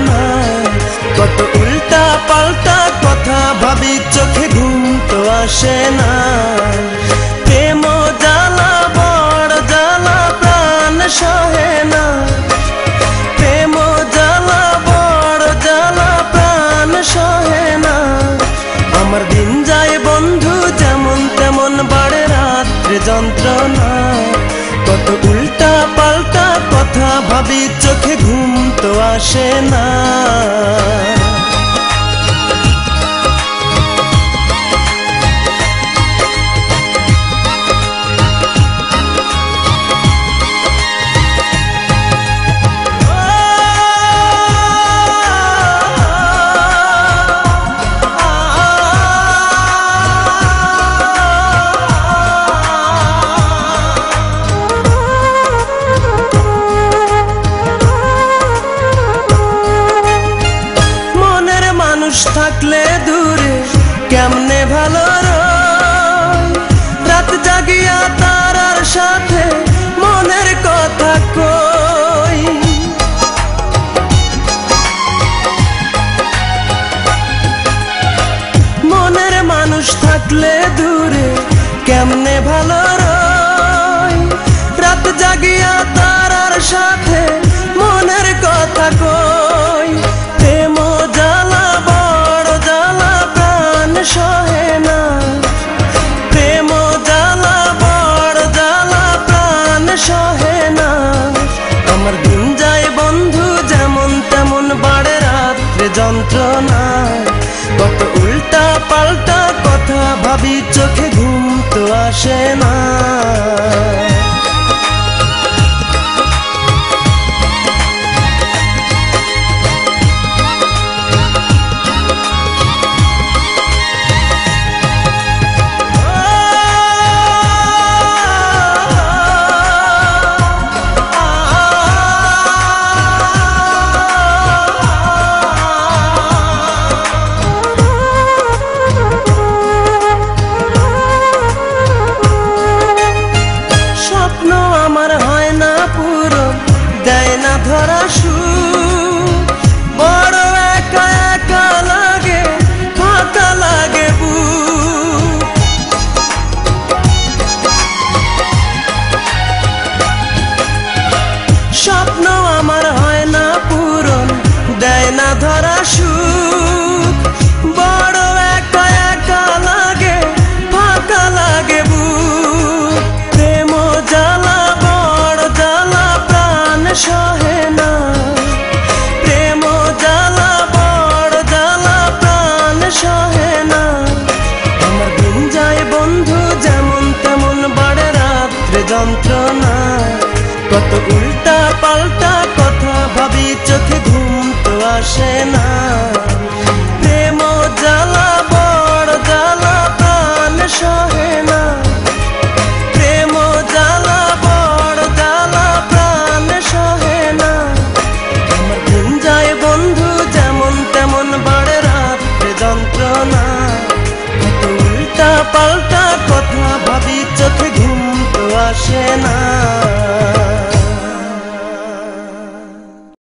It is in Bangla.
না। কত উল্টা পাল্টা কথা ভাবি, চোখে ঘুম তো আসে না। প্রেম জ্বালা বড় জ্বালা, প্রাণ সহে না। প্রেম জ্বালা বড় জ্বালা, প্রাণ সহে না। আমার দিন যায় বন্ধু যেমন তেমন, বাড়ে রাত্রে যন্ত্রণা। কত উল্টা পাল্টা কথা ভাবি, চোখে ঘুম তো আসে না। থাকলে দূরে কেমনে ভালো রয়, রাত জাগিয়া তারার সাথে মনের কথা কই। মনের মানুষ থাকলে দূরে কেমনে ভালো রয়, রাত জাগিয়া তারার সাথে মনের কথা কই। প্রেম জ্বালা বড় জ্বালা, প্রাণ সহে না। প্রেম জ্বালা বড় জ্বালা, প্রাণ সহে না। আমার দিন যায় বন্ধু যেমন তেমন, বাড়ে রাত্রে যন্ত্রণা। কত উল্টা পাল্টা কথা ভাবি, চোখে ঘুম তো আসে না। আমার হয় না পুরো, দেয় না ধরা সুখ। বড় একা একা লাগে, ফাঁকা লাগে বুক। স্বপ্ন আমার হয় না পূরণ, দেয় না ধরা সুখ। বড় একা একা লাগে, ফাঁকা লাগে বুক। প্রেম জ্বালা বড় জ্বালা, প্রাণ সহে না। প্রেম জ্বালা বড় জ্বালা, প্রাণ সহে না। আমার দিন যায় বন্ধু যেমন তেমন, বাড়ে রাত্রে যন্ত্রণা। কত উল্টা পাল্টা কথা ভাবি, চোখে ঘুম তো আসে না। প্রেম জ্বালা বড় জ্বালা, প্রাণ সহে না। প্রেম জ্বালা বড় জ্বালা, প্রাণ সহে না। আমার দিন যায় বন্ধু যেমন তেমন, বাড়ে রাত্রে যন্ত্রণা। কত উল্টা পাল্টা কথা ভাবি, চোখে ঘুম তো আসে না।